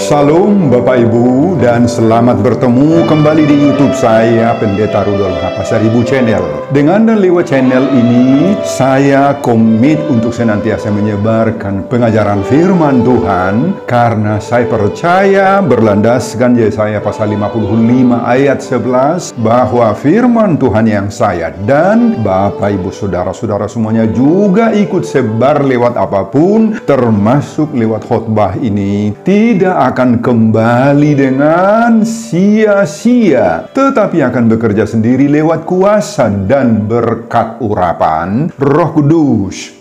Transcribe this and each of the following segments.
Salam Bapak Ibu dan selamat bertemu kembali di YouTube saya, Pendeta Rudolf Pasaribu Channel. Dengan dan lewat channel ini, saya komit untuk senantiasa menyebarkan pengajaran firman Tuhan karena saya percaya berlandaskan Yesaya pasal 55 ayat 11 bahwa firman Tuhan yang saya dan Bapak Ibu saudara-saudara semuanya juga ikut sebar lewat apapun, termasuk lewat khotbah ini, tidak akan kembali dengan sia-sia, tetapi akan bekerja sendiri lewat kuasa dan berkat urapan Roh Kudus.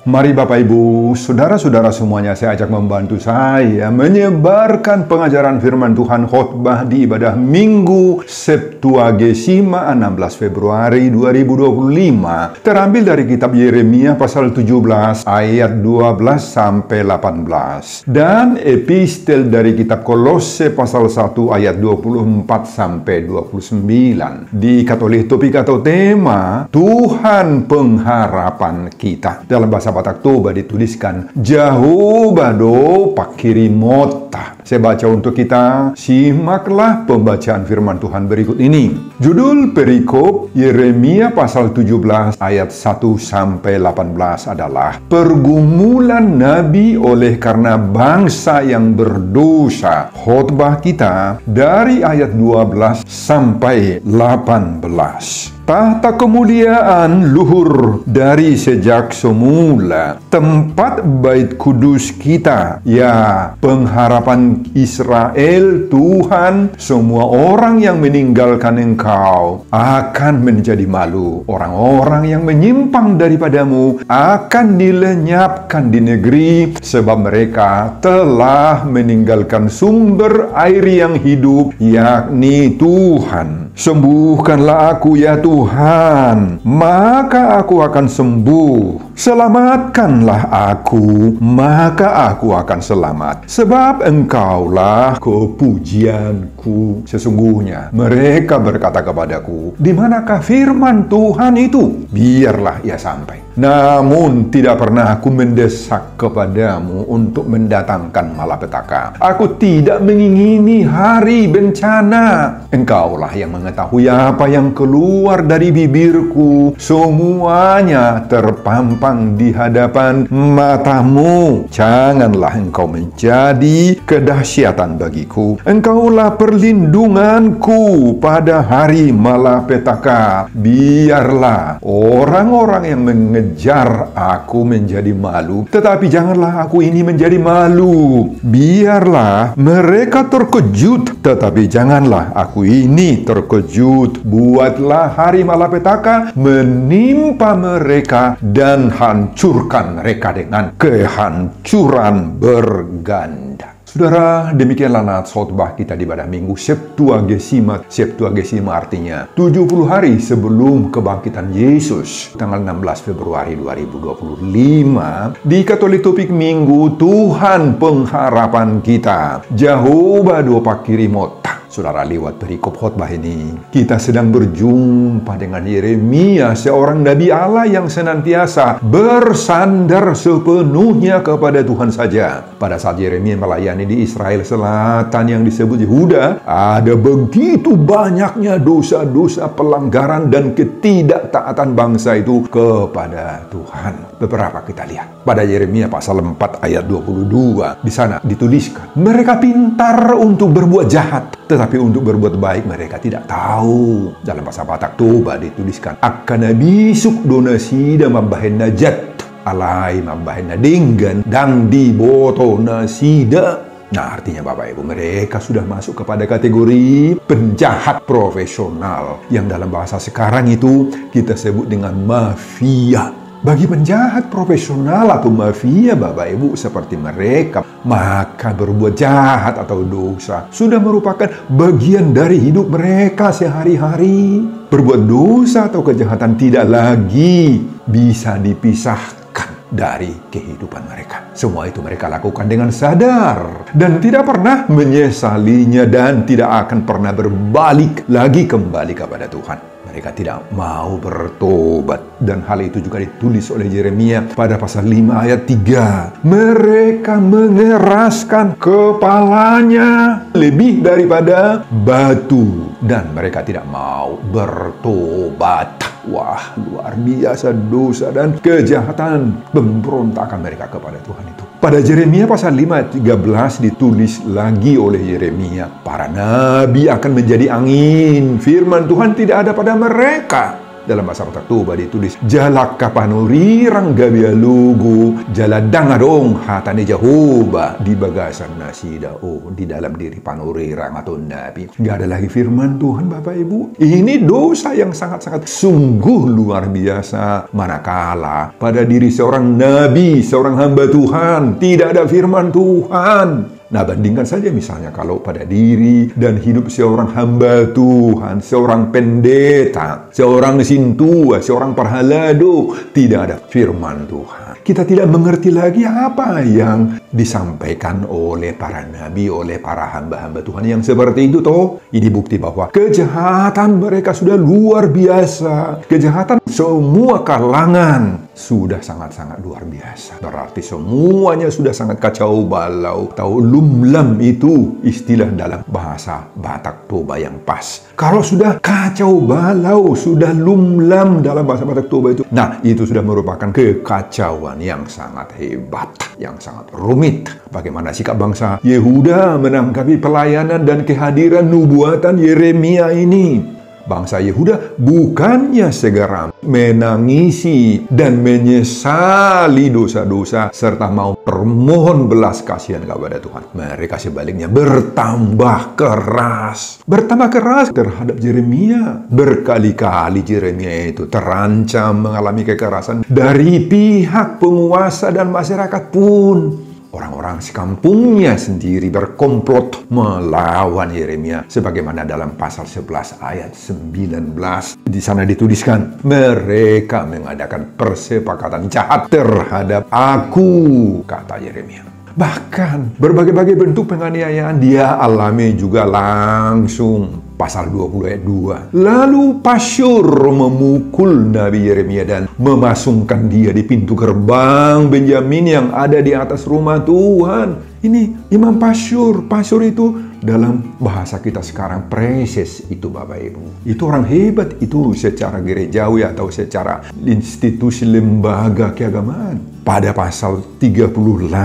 Mari Bapak Ibu, saudara-saudara semuanya, saya ajak membantu saya menyebarkan pengajaran firman Tuhan khotbah di ibadah Minggu Septuagesima 16 Februari 2025. Terambil dari kitab Yeremia pasal 17 ayat 12 sampai 18 dan epistel dari kitab Kolose pasal 1 ayat 24 sampai 29. Diikat oleh topik atau tema Tuhan pengharapan kita. Dalam bahasa Batak Toba dituliskan Jahobado Pakirimota. Saya baca untuk kita, simaklah pembacaan firman Tuhan berikut ini. Judul perikop Yeremia pasal 17 ayat 1 sampai 18 adalah pergumulan Nabi oleh karena bangsa yang berdosa. Khotbah kita dari ayat 12 sampai 18. Tahta kemuliaan luhur dari sejak semula, tempat bait kudus kita, ya pengharapan Israel Tuhan, semua orang yang meninggalkan Engkau akan menjadi malu. Orang-orang yang menyimpang daripadamu akan dilenyapkan di negeri, sebab mereka telah meninggalkan sumber air yang hidup, yakni Tuhan. Sembuhkanlah aku ya Tuhan, maka aku akan sembuh. Selamatkanlah aku, maka aku akan selamat. Sebab Engkaulah kepujianku. Sesungguhnya mereka berkata kepadaku, di manakah firman Tuhan itu? Biarlah ia sampai. Namun tidak pernah aku mendesak kepadamu untuk mendatangkan malapetaka. Aku tidak mengingini hari bencana. Engkaulah yang mengetahui apa yang keluar dari bibirku. Semuanya terpampang di hadapan matamu. Janganlah engkau menjadi kedahsyatan bagiku. Engkaulah perlindunganku pada hari malapetaka. Biarlah orang-orang yang mengejar aku menjadi malu, tetapi janganlah aku ini menjadi malu. Biarlah mereka terkejut, tetapi janganlah aku ini terkejut. Buatlah hari malapetaka menimpa mereka dan hancurkan mereka dengan kehancuran berganda. Saudara, demikianlah nats khotbah kita di ibadah Minggu Septuagesima. Septuagesima artinya 70 hari sebelum kebangkitan Yesus, tanggal 16 Februari 2025. Diikat oleh topik Minggu Tuhan pengharapan kita, Jahobado Pakirimota. Saudara, lewat perikop khotbah ini, kita sedang berjumpa dengan Yeremia, seorang Nabi Allah yang senantiasa bersandar sepenuhnya kepada Tuhan saja. Pada saat Yeremia melayani di Israel Selatan yang disebut Yehuda, ada begitu banyaknya dosa-dosa, pelanggaran, dan ketidaktaatan bangsa itu kepada Tuhan. Beberapa kita lihat. Pada Yeremia pasal 4 ayat 22, di sana dituliskan, mereka pintar untuk berbuat jahat, tetapi untuk berbuat baik mereka tidak tahu. Dalam bahasa Batak Toba dituliskan, akan bisuk donasi dan membahen najat, alai membahen nadinggan, dang di boto nasida. Nah, artinya Bapak Ibu, mereka sudah masuk kepada kategori penjahat profesional, yang dalam bahasa sekarang itu kita sebut dengan mafia. Bagi penjahat profesional atau mafia, Bapak Ibu, seperti mereka, maka berbuat jahat atau dosa sudah merupakan bagian dari hidup mereka sehari-hari. Berbuat dosa atau kejahatan tidak lagi bisa dipisahkan dari kehidupan mereka. Semua itu mereka lakukan dengan sadar dan tidak pernah menyesalinya dan tidak akan pernah berbalik lagi kembali kepada Tuhan. Mereka tidak mau bertobat. Dan hal itu juga ditulis oleh Yeremia pada pasal 5 ayat 3. Mereka mengeraskan kepalanya lebih daripada batu. Dan mereka tidak mau bertobat. Wah, luar biasa dosa dan kejahatan pemberontakan mereka kepada Tuhan itu. Pada Yeremia pasal 5 ayat 13 ditulis lagi oleh Yeremia, para nabi akan menjadi angin. Firman Tuhan tidak ada pada mereka. Dalam bahasa Toba ditulis, Jalak kapanuri ranggabia lugu, jaladang adong hatane Jehovah di bagasan nasida. Oh, di dalam diri panuri rangatun nabi. Nggak ada lagi firman Tuhan, Bapak Ibu. Ini dosa yang sangat-sangat sungguh luar biasa. Manakala pada diri seorang nabi, seorang hamba Tuhan, tidak ada firman Tuhan. Nah, bandingkan saja misalnya kalau pada diri dan hidup seorang hamba Tuhan, seorang pendeta, seorang sintua, seorang parhalado, tidak ada firman Tuhan. Kita tidak mengerti lagi apa yang disampaikan oleh para nabi, oleh para hamba-hamba Tuhan yang seperti itu toh. Ini bukti bahwa kejahatan mereka sudah luar biasa. Kejahatan semua kalangan sudah sangat-sangat luar biasa. Berarti semuanya sudah sangat kacau balau. Tahu lumlam itu istilah dalam bahasa Batak Toba yang pas. Kalau sudah kacau balau, sudah lumlam dalam bahasa Batak Toba itu, nah itu sudah merupakan kekacauan yang sangat hebat, yang sangat rumit. Bagaimana sikap bangsa Yehuda menanggapi pelayanan dan kehadiran nubuatan Yeremia ini? Bangsa Yehuda bukannya segera menangisi dan menyesali dosa-dosa serta mau bermohon belas kasihan kepada Tuhan. Mereka sebaliknya bertambah keras. Bertambah keras terhadap Yeremia. Berkali-kali Yeremia itu terancam mengalami kekerasan dari pihak penguasa dan masyarakat pun. Orang-orang sekampungnya sendiri berkomplot melawan Yeremia. Sebagaimana dalam pasal 11 ayat 19. Di sana dituliskan, mereka mengadakan persepakatan jahat terhadap aku, kata Yeremia. Bahkan berbagai-bagai bentuk penganiayaan dia alami juga langsung. Pasal 20 ayat 2. Lalu Pasyur memukul Nabi Yeremia dan memasungkan dia di pintu gerbang Benyamin yang ada di atas rumah Tuhan. Ini Imam Pasyur. Pasyur itu dalam bahasa kita sekarang preses itu, Bapak Ibu. Itu orang hebat itu secara gerejawi atau secara institusi lembaga keagamaan. Pada pasal 38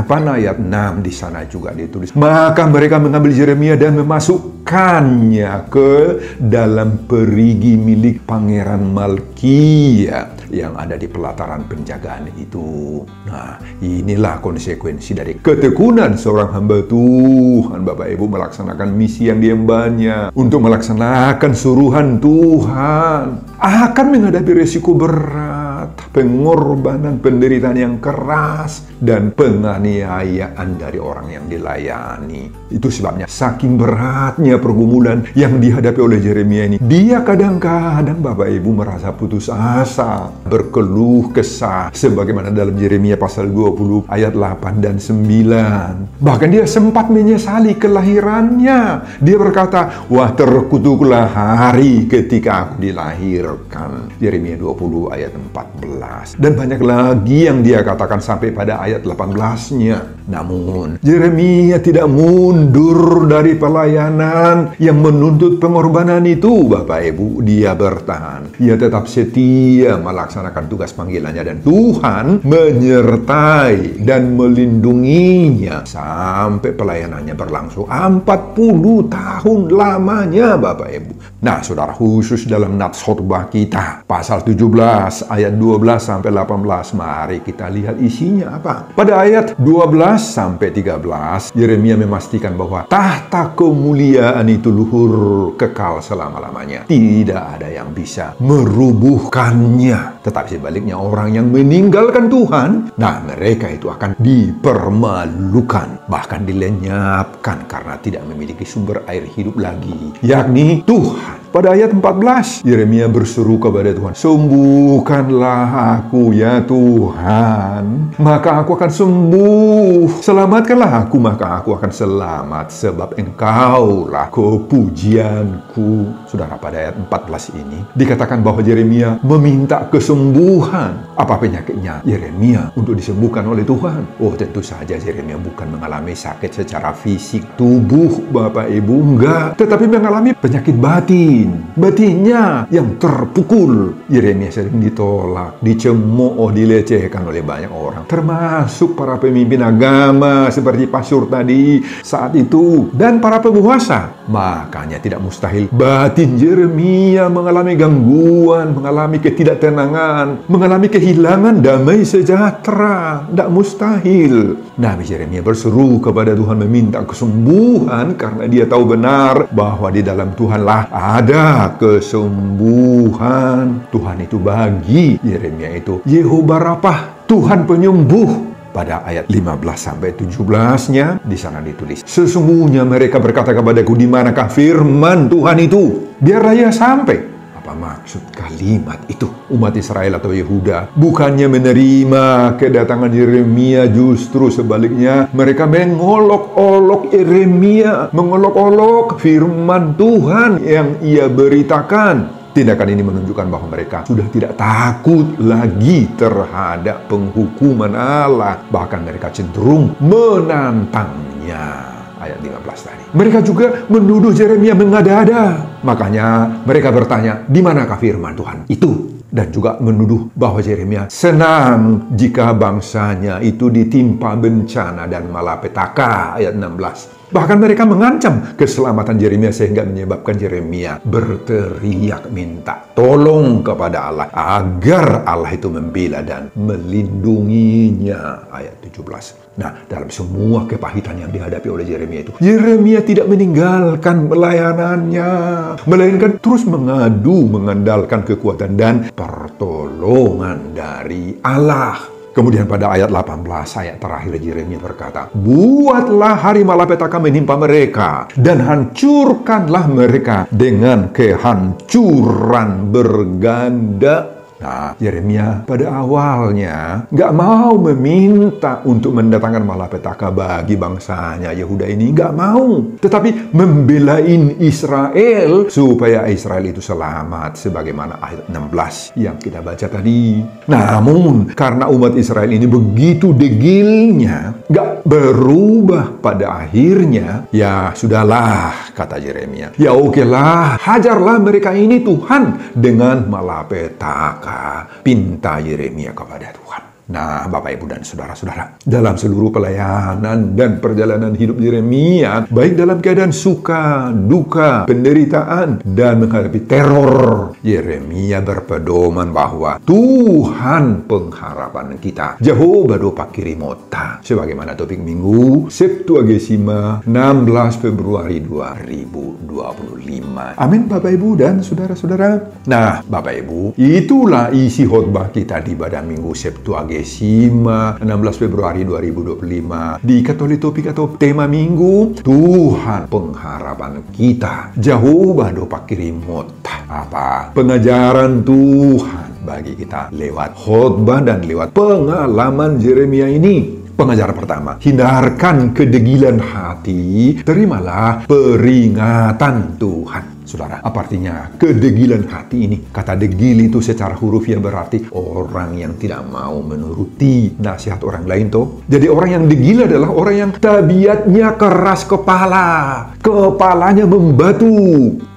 ayat 6 di sana juga ditulis, maka mereka mengambil Yeremia dan memasukkannya ke dalam perigi milik Pangeran Malkia yang ada di pelataran penjagaan itu. Nah, inilah konsekuensi dari ketekunan seorang hamba Tuhan, Bapak Ibu, melaksanakan misi yang diembannya untuk melaksanakan suruhan Tuhan. Akan menghadapi risiko berat, pengorbanan, penderitaan yang keras, dan penganiayaan dari orang yang dilayani. Itu sebabnya saking beratnya pergumulan yang dihadapi oleh Yeremia ini, dia kadang-kadang, Bapak Ibu, merasa putus asa, berkeluh kesah, sebagaimana dalam Yeremia pasal 20 ayat 8 dan 9. Bahkan dia sempat menyesali kelahirannya. Dia berkata, wah, terkutuklah hari ketika aku dilahirkan. Yeremia 20 ayat 14. Dan banyak lagi yang dia katakan sampai pada ayat 18-nya. Namun, Yeremia tidak mundur dari pelayanan yang menuntut pengorbanan itu, Bapak Ibu. Dia bertahan. Ia tetap setia melaksanakan tugas panggilannya, dan Tuhan menyertai dan melindunginya sampai pelayanannya berlangsung 40 tahun lamanya, Bapak Ibu. Nah, saudara, khusus dalam nats khotbah kita, pasal 17 ayat 12 sampai 18, mari kita lihat isinya apa. Pada ayat 12 sampai 13, Yeremia memastikan bahwa tahta kemuliaan itu luhur kekal selama-lamanya. Tidak ada yang bisa merubuhkannya. Tetapi sebaliknya orang yang meninggalkan Tuhan, nah mereka itu akan dipermalukan, bahkan dilenyapkan karena tidak memiliki sumber air hidup lagi, yakni Tuhan. Pada ayat 14, Yeremia berseru kepada Tuhan, sembuhkanlah aku ya Tuhan, maka aku akan sembuh. Selamatkanlah aku, maka aku akan selamat, sebab Engkaulah kepujianku. Saudara, pada ayat 14 ini dikatakan bahwa Yeremia meminta kesembuhan. Apa penyakitnya Yeremia untuk disembuhkan oleh Tuhan? Oh, tentu saja Yeremia bukan mengalami sakit secara fisik tubuh, Bapak Ibu, enggak, tetapi mengalami penyakit batin. Batinnya yang terpukul. Yeremia sering ditolak, dicemooh, dilecehkan oleh banyak orang, termasuk para pemimpin agama seperti pastor tadi saat itu dan para penguasa. Makanya tidak mustahil batin Yeremia mengalami gangguan, mengalami ketidaktenangan, mengalami kehilangan damai sejahtera. Tidak mustahil. Nabi Yeremia berseru kepada Tuhan meminta kesembuhan karena dia tahu benar bahwa di dalam Tuhanlah ada kesembuhan. Tuhan itu bagi Yeremia itu Yehovah Rapah, Tuhan penyembuh. Pada ayat 15-17-nya di sana ditulis, sesungguhnya mereka berkata kepadaku, di manakah firman Tuhan itu? Biarlah ia sampai. Apa maksud kalimat itu? Umat Israel atau Yehuda bukannya menerima kedatangan Yeremia, justru sebaliknya mereka mengolok-olok Yeremia, mengolok-olok firman Tuhan yang ia beritakan. Tindakan ini menunjukkan bahwa mereka sudah tidak takut lagi terhadap penghukuman Allah. Bahkan mereka cenderung menantangnya. Ayat 15 tadi. Mereka juga menuduh Yeremia mengada-ada. Makanya mereka bertanya, di manakah firman Tuhan itu? Dan juga menuduh bahwa Yeremia senang jika bangsanya itu ditimpa bencana dan malapetaka. Ayat 16. Bahkan mereka mengancam keselamatan Yeremia sehingga menyebabkan Yeremia berteriak minta tolong kepada Allah agar Allah itu membela dan melindunginya. Ayat 17. Nah, dalam semua kepahitan yang dihadapi oleh Yeremia itu, Yeremia tidak meninggalkan pelayanannya, melainkan terus mengandalkan kekuatan dan pertolongan dari Allah. Kemudian pada ayat 18, ayat terakhir Yeremia berkata, buatlah hari malapetaka menimpa mereka dan hancurkanlah mereka dengan kehancuran berganda. Nah, Yeremia pada awalnya nggak mau meminta untuk mendatangkan malapetaka bagi bangsanya Yehuda ini, nggak mau. Tetapi membelain Israel supaya Israel itu selamat, sebagaimana ayat 16 yang kita baca tadi. Namun, karena umat Israel ini begitu degilnya, nggak berubah pada akhirnya, ya sudahlah, kata Yeremia. Ya okelah, hajarlah mereka ini Tuhan dengan malapetaka. Pinta Yeremia kepada Tuhan. Nah, Bapak, Ibu, dan Saudara-saudara, dalam seluruh pelayanan dan perjalanan hidup Yeremia, baik dalam keadaan suka, duka, penderitaan, dan menghadapi teror, Yeremia berpedoman bahwa Tuhan pengharapan kita, Jehovah Dopa Kirimota, sebagaimana topik minggu Septuagesima 16 Februari 2025. Amin, Bapak, Ibu, dan Saudara-saudara. Nah, Bapak, Ibu, itulah isi khotbah kita di pada minggu Septuagesima 16 Februari 2025. Diikat oleh topik atau tema minggu, Tuhan pengharapan kita, Jehovah Dopa Kirimota. Apa? Pengajaran Tuhan bagi kita lewat khotbah dan lewat pengalaman Yeremia ini. Pengajaran pertama, hindarkan kedegilan hati, terimalah peringatan Tuhan. Saudara, apa artinya kedegilan hati ini? Kata degil itu secara hurufiah berarti orang yang tidak mau menuruti nasihat orang lain toh. Jadi orang yang degil adalah orang yang tabiatnya keras kepala, kepalanya membatu.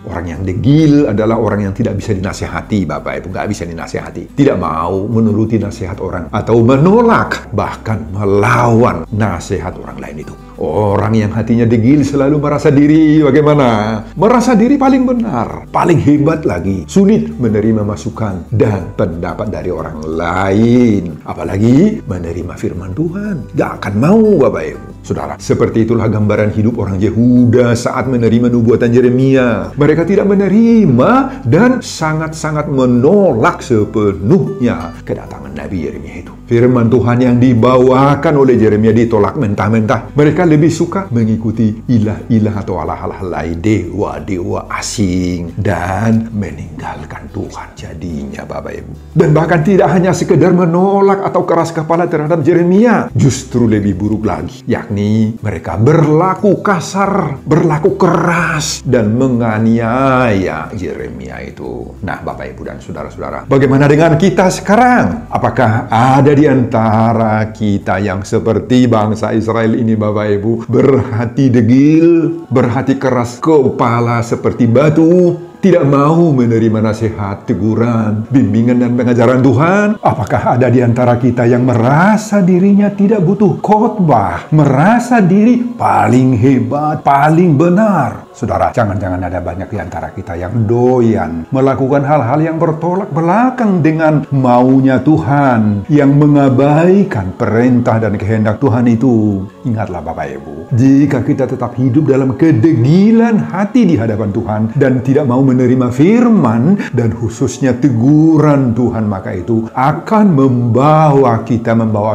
Orang yang degil adalah orang yang tidak bisa dinasihati, Bapak Ibu, nggak bisa dinasihati. Tidak mau menuruti nasihat orang atau menolak, bahkan melawan nasihat orang lain itu. Orang yang hatinya degil selalu merasa diri bagaimana? Merasa diri paling benar, paling hebat lagi. Sulit menerima masukan dan pendapat dari orang lain. Apalagi menerima firman Tuhan. Gak akan mau, Bapak Ibu. Saudara, seperti itulah gambaran hidup orang Yehuda saat menerima nubuatan Yeremia. Mereka tidak menerima dan sangat-sangat menolak sepenuhnya kedatangan Nabi Yeremia itu. Firman Tuhan yang dibawakan oleh Yeremia ditolak mentah-mentah. Mereka lebih suka mengikuti ilah-ilah atau Allah-Allah lain, dewa-dewa asing, dan meninggalkan Tuhan jadinya, Bapak Ibu. Dan bahkan tidak hanya sekedar menolak atau keras kepala terhadap Yeremia, justru lebih buruk lagi, yakni mereka berlaku kasar, berlaku keras, dan menganiaya Yeremia itu. Nah, Bapak Ibu dan saudara-saudara, bagaimana dengan kita sekarang? Apakah ada di antara kita yang seperti bangsa Israel ini, Bapak Ibu, berhati degil, berhati keras kepala seperti batu, tidak mau menerima nasihat, teguran, bimbingan, dan pengajaran Tuhan? Apakah ada di antara kita yang merasa dirinya tidak butuh khotbah, merasa diri paling hebat, paling benar? Saudara, jangan-jangan ada banyak di antara kita yang doyan melakukan hal-hal yang bertolak belakang dengan maunya Tuhan, yang mengabaikan perintah dan kehendak Tuhan itu. Ingatlah Bapak Ibu, jika kita tetap hidup dalam kedegilan hati di hadapan Tuhan dan tidak mau menerima firman dan khususnya teguran Tuhan, maka itu akan membawa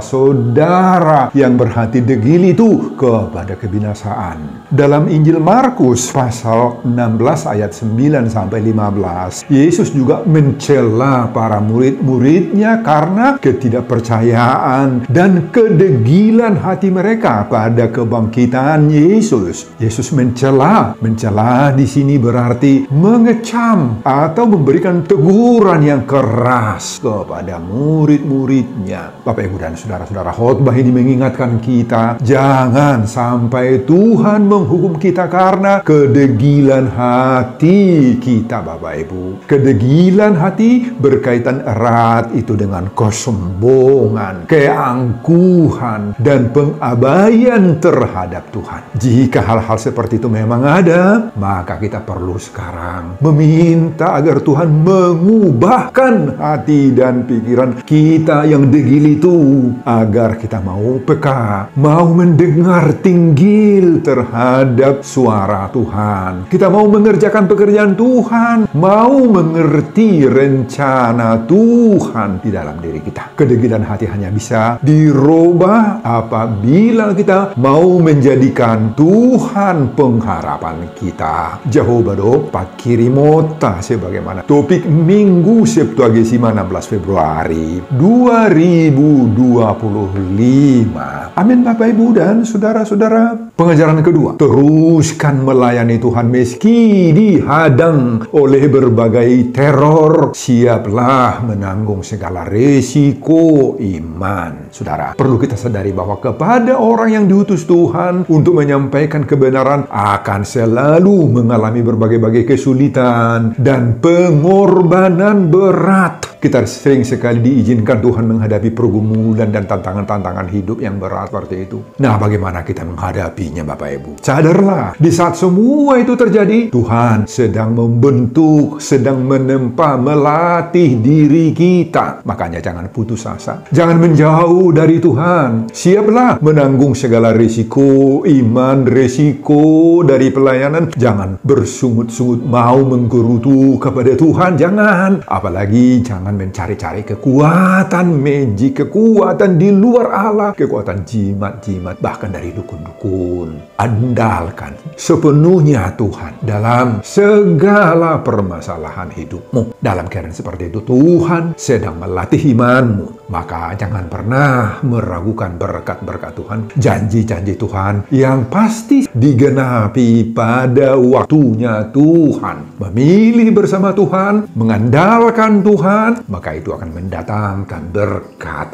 saudara yang berhati degil itu kepada kebinasaan. Dalam Injil Markus pasal 16 ayat 9 sampai 15, Yesus juga mencela para murid-muridnya karena ketidakpercayaan dan kedegilan hati mereka pada kebangkitan Yesus. Yesus mencela di sini berarti mengecam atau memberikan teguran yang keras kepada murid-muridnya. Bapak Ibu dan saudara-saudara, khotbah ini mengingatkan kita jangan sampai Tuhan menghukum kita karena kedegilan hati kita, Bapak Ibu. Kedegilan hati berkaitan erat itu dengan kesombongan, keangkuhan, dan pengabaian terhadap Tuhan. Jika hal-hal seperti itu memang ada, maka kita perlu sekarang meminta agar Tuhan mengubahkan hati dan pikiran kita yang degil itu, agar kita mau peka, mau mendengar tinggil terhadap suara Tuhan. Kita mau mengerjakan pekerjaan Tuhan, mau mengerti rencana Tuhan di dalam diri kita. Kedegilan hati hanya bisa dirubah apabila kita mau menjadikan Tuhan pengharapan kita. Jehovah Pakirimota, sebagaimana topik Minggu Septuagesima 16 Februari 2025. Amin, Bapak Ibu dan saudara-saudara. Pengajaran kedua, teruskan melayani Tuhan meski dihadang oleh berbagai teror. Siaplah menanggung segala resiko iman. Saudara, perlu kita sadari bahwa kepada orang yang diutus Tuhan untuk menyampaikan kebenaran akan selalu mengalami berbagai-bagai kesulitan dan pengorbanan berat. Kita sering sekali diizinkan Tuhan menghadapi pergumulan dan tantangan-tantangan hidup yang berat seperti itu. Nah, bagaimana kita menghadapinya, Bapak Ibu? Sadarlah, di saat semua itu terjadi, Tuhan sedang membentuk, sedang menempa, melatih diri kita. Makanya jangan putus asa. Jangan menjauh dari Tuhan. Siaplah menanggung segala risiko iman, risiko dari pelayanan. Jangan bersungut-sungut mau menggerutu kepada Tuhan. Jangan. Apalagi jangan mencari-cari kekuatan magic, kekuatan di luar Allah, kekuatan jimat-jimat, bahkan dari dukun-dukun. Andalkan sepenuhnya Tuhan dalam segala permasalahan hidupmu. Dalam keadaan seperti itu, Tuhan sedang melatih imanmu. Maka jangan pernah meragukan berkat-berkat Tuhan, janji-janji Tuhan yang pasti digenapi pada waktunya Tuhan. Memilih bersama Tuhan, mengandalkan Tuhan, maka itu akan mendatangkan berkat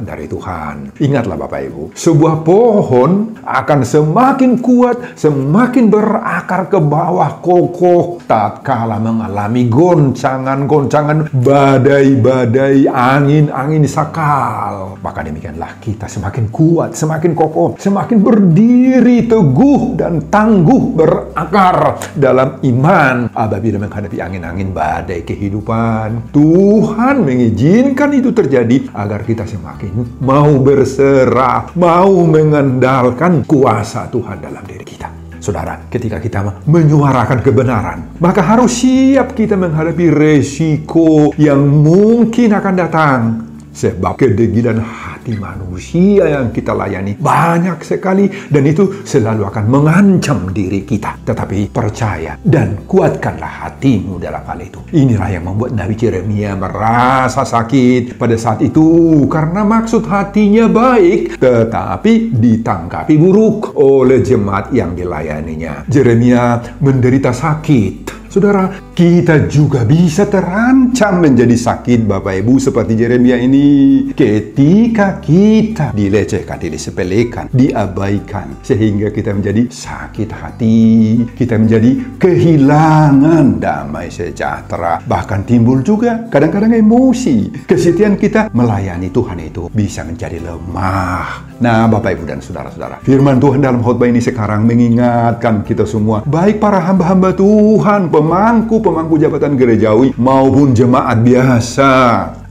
dari Tuhan. Ingatlah Bapak Ibu, sebuah pohon akan semakin kuat, semakin berakar ke bawah kokoh tatkala mengalami goncangan-goncangan, badai-badai, angin-angin sakal. Maka demikianlah kita semakin kuat, semakin kokoh, semakin berdiri teguh dan tangguh berakar dalam iman apabila menghadapi angin-angin badai kehidupan. Tuhan mengizinkan itu terjadi agar kita semakin mau berserah, mau mengandalkan kuasa Tuhan dalam diri kita. Saudara, ketika kita menyuarakan kebenaran, maka harus siap kita menghadapi resiko yang mungkin akan datang. Sebab kedegilan hati manusia yang kita layani banyak sekali, dan itu selalu akan mengancam diri kita. Tetapi percaya dan kuatkanlah hatimu dalam hal itu. Inilah yang membuat Nabi Yeremia merasa sakit pada saat itu, karena maksud hatinya baik, tetapi ditanggapi buruk oleh jemaat yang dilayaninya. Yeremia menderita sakit. Saudara, kita juga bisa terancam menjadi sakit, Bapak Ibu, seperti Yeremia ini. Ketika kita dilecehkan, disepelekan, diabaikan, sehingga kita menjadi sakit hati, kita menjadi kehilangan damai sejahtera. Bahkan timbul juga kadang-kadang emosi. Kesetiaan kita melayani Tuhan itu bisa menjadi lemah. Nah, Bapak Ibu dan saudara-saudara, firman Tuhan dalam khotbah ini sekarang mengingatkan kita semua, baik para hamba-hamba Tuhan, pemangku jabatan gerejawi maupun jemaat biasa,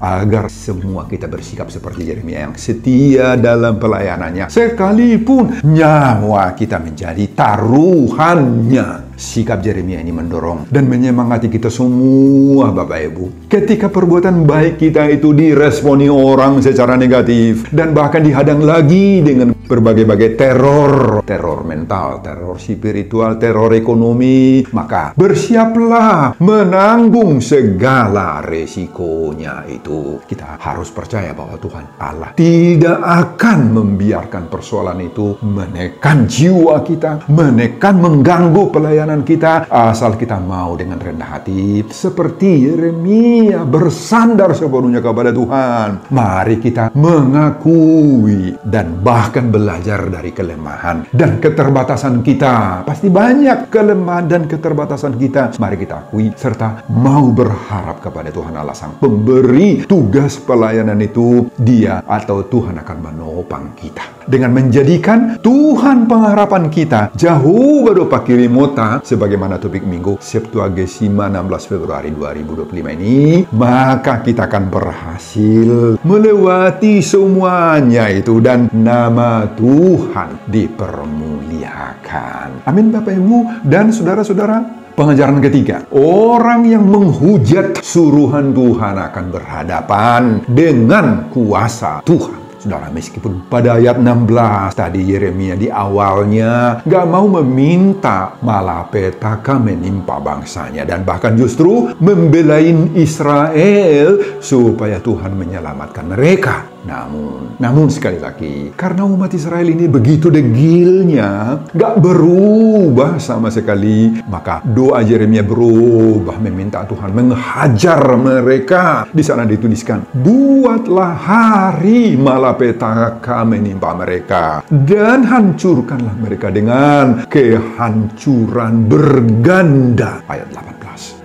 agar semua kita bersikap seperti Yeremia yang setia dalam pelayanannya, sekalipun nyawa kita menjadi taruhannya. Sikap Yeremia ini mendorong dan menyemangati kita semua, Bapak Ibu. Ketika perbuatan baik kita itu diresponi orang secara negatif, dan bahkan dihadang lagi dengan berbagai-bagai teror mental, teror spiritual, teror ekonomi, maka bersiaplah menanggung segala resikonya itu. Kita harus percaya bahwa Tuhan Allah tidak akan membiarkan persoalan itu menekan jiwa kita, mengganggu pelayanan kita, asal kita mau dengan rendah hati seperti Yeremia bersandar sepenuhnya kepada Tuhan. Mari kita mengakui dan bahkan belajar dari kelemahan dan keterbatasan kita. Pasti banyak kelemahan dan keterbatasan kita. Mari kita akui serta mau berharap kepada Tuhan Allah Sang Pemberi tugas pelayanan itu. Dia atau Tuhan akan menopang kita dengan menjadikan Tuhan pengharapan kita. Jauh baru pakiri mota, sebagaimana topik minggu Septuagesima 16 Februari 2025 ini, maka kita akan berhasil melewati semuanya itu, dan nama Tuhan dipermuliakan. Amin, Bapak Ibu dan saudara-saudara. Pengajaran ketiga, orang yang menghujat suruhan Tuhan akan berhadapan dengan kuasa Tuhan. Saudara, meskipun pada ayat 16 tadi Yeremia di awalnya gak mau meminta malapetaka menimpa bangsanya, dan bahkan justru membelain Israel supaya Tuhan menyelamatkan mereka. Namun sekali lagi, karena umat Israel ini begitu degilnya, gak berubah sama sekali, maka doa Yeremia berubah meminta Tuhan menghajar mereka. Di sana dituliskan, buatlah hari malapetaka menimpa mereka, dan hancurkanlah mereka dengan kehancuran berganda. Ayat 18.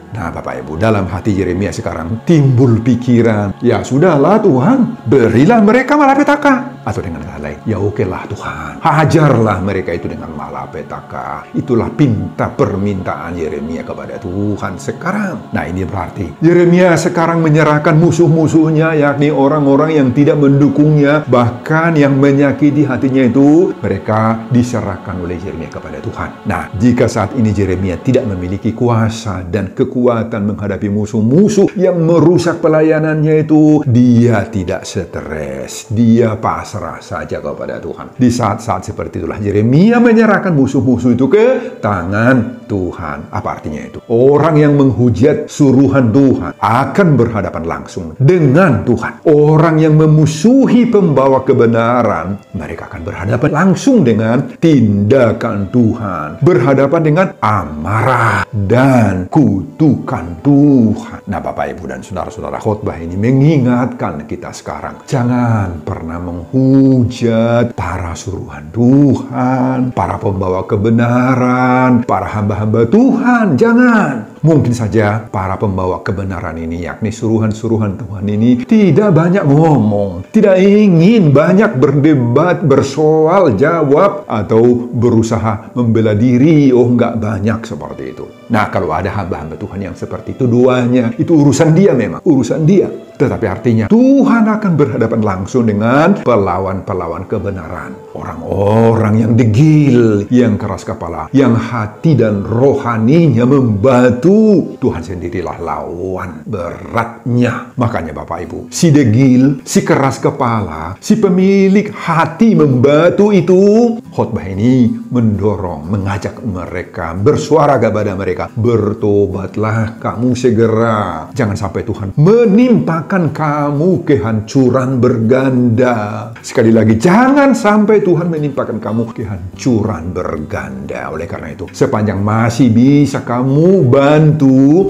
Nah, Bapak Ibu, dalam hati Yeremia sekarang timbul pikiran, ya sudahlah Tuhan, berilah mereka malapetaka. Atau dengan kata lain, ya okelah Tuhan, hajarlah mereka itu dengan malapetaka. Itulah permintaan Yeremia kepada Tuhan sekarang. Nah, ini berarti Yeremia sekarang menyerahkan musuh-musuhnya, yakni orang-orang yang tidak mendukungnya, bahkan yang menyakiti hatinya itu, mereka diserahkan oleh Yeremia kepada Tuhan. Nah, jika saat ini Yeremia tidak memiliki kuasa dan kekuatan menghadapi musuh-musuh yang merusak pelayanannya itu, dia tidak stres, dia pasrah saja kepada Tuhan. Di saat-saat seperti itulah Yeremia menyerahkan musuh-musuh itu ke tangan Tuhan. Apa artinya itu? Orang yang menghujat suruhan Tuhan akan berhadapan langsung dengan Tuhan. Orang yang memusuhi pembawa kebenaran, mereka akan berhadapan langsung dengan tindakan Tuhan, berhadapan dengan amarah dan kutukan Tuhan. Nah, Bapak Ibu dan saudara-saudara, khotbah ini mengingatkan kita sekarang, jangan pernah menghujat para suruhan Tuhan, para pembawa kebenaran, para hamba-hamba Tuhan. Jangan. Mungkin saja para pembawa kebenaran ini, yakni suruhan-suruhan Tuhan ini, tidak banyak ngomong, tidak ingin banyak berdebat, bersoal jawab, atau berusaha membela diri. Oh, nggak banyak seperti itu. Nah, kalau ada hamba-hamba Tuhan yang seperti itu, duanya itu urusan dia, memang urusan dia. Tetapi artinya Tuhan akan berhadapan langsung dengan pelawan-pelawan kebenaran. Orang-orang yang degil, yang keras kepala, yang hati dan rohaninya membatu itu Tuhan sendirilah lawan beratnya. Makanya Bapak Ibu, si degil, si keras kepala, si pemilik hati membatu itu, khotbah ini mendorong, mengajak mereka, bersuara kepada mereka, bertobatlah kamu segera. Jangan sampai Tuhan menimpakan kamu kehancuran berganda. Sekali lagi, jangan sampai Tuhan menimpakan kamu kehancuran berganda. Oleh karena itu, sepanjang masih bisa kamu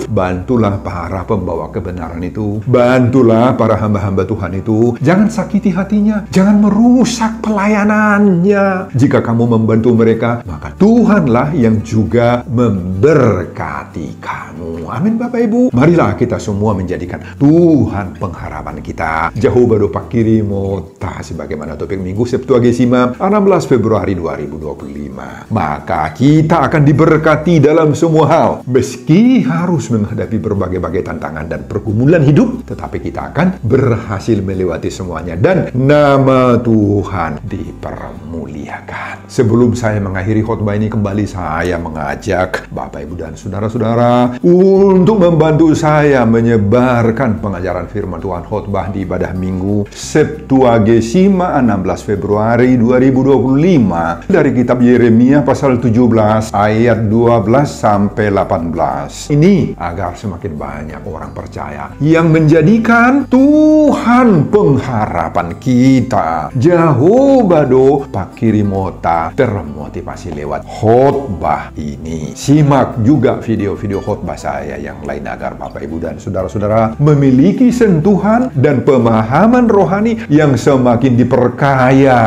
bantulah para pembawa kebenaran itu, bantulah para hamba-hamba Tuhan itu. Jangan sakiti hatinya, jangan merusak pelayanannya. Jika kamu membantu mereka, maka Tuhanlah yang juga memberkati kamu. Amin Bapak Ibu. Marilah kita semua menjadikan Tuhan pengharapan kita. Jauh bado pakiri mota, sebagaimana topik Minggu Septuagesima 16 Februari 2025. Maka kita akan diberkati dalam semua hal. Meski harus menghadapi berbagai-bagai tantangan dan pergumulan hidup, tetapi kita akan berhasil melewati semuanya dan nama Tuhan dipermuliakan. Sebelum saya mengakhiri khotbah ini, kembali saya mengajak Bapak Ibu dan saudara-saudara untuk membantu saya menyebarkan pengajaran firman Tuhan khotbah di ibadah Minggu Septuagesima 16 Februari 2025 dari kitab Yeremia pasal 17 ayat 12 sampai 18. Ini agar semakin banyak orang percaya yang menjadikan Tuhan pengharapan kita. Jauh bado pakiri mota termotivasi lewat khotbah ini. Simak juga video-video khotbah saya yang lain agar Bapak Ibu dan saudara-saudara memiliki sentuhan dan pemahaman rohani yang semakin diperkaya.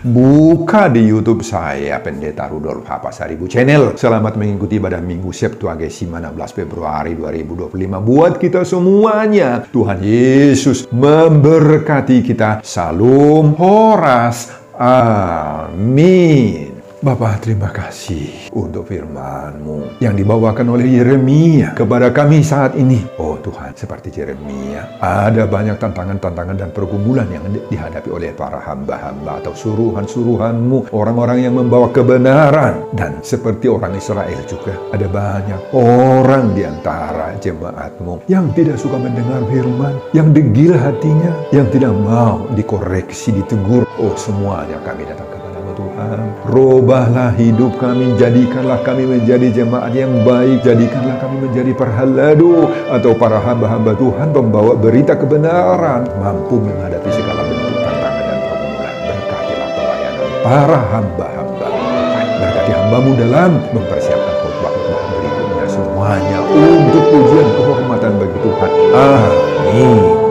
Buka di YouTube saya, Pendeta Rudolf H. Pasaribu Channel. Selamat mengikuti ibadah Minggu Septuagesima 16 Februari 2025 buat kita semuanya. Tuhan Yesus memberkati kita. Salam Horas. Amin. Bapa, terima kasih untuk firman-Mu yang dibawakan oleh Yeremia kepada kami saat ini. Oh Tuhan, seperti Yeremia, ada banyak tantangan-tantangan dan pergumulan yang dihadapi oleh para hamba-hamba atau suruhan-suruhan-Mu, orang-orang yang membawa kebenaran. Dan seperti orang Israel juga, ada banyak orang di antara jemaat-Mu yang tidak suka mendengar firman, yang degil hatinya, yang tidak mau dikoreksi, ditegur. Oh, semuanya kami datang ke Tuhan, robahlah hidup kami, jadikanlah kami menjadi jemaat yang baik, jadikanlah kami menjadi perhalado atau para hamba-hamba Tuhan pembawa berita kebenaran, mampu menghadapi segala bentuk tantangan dan pergumulan. Berkatilah pelayanan para hamba-hamba, berkati hamba-Mu dalam mempersiapkan khotbah-khotbah berikutnya semuanya untuk pujian kehormatan bagi Tuhan. Amin.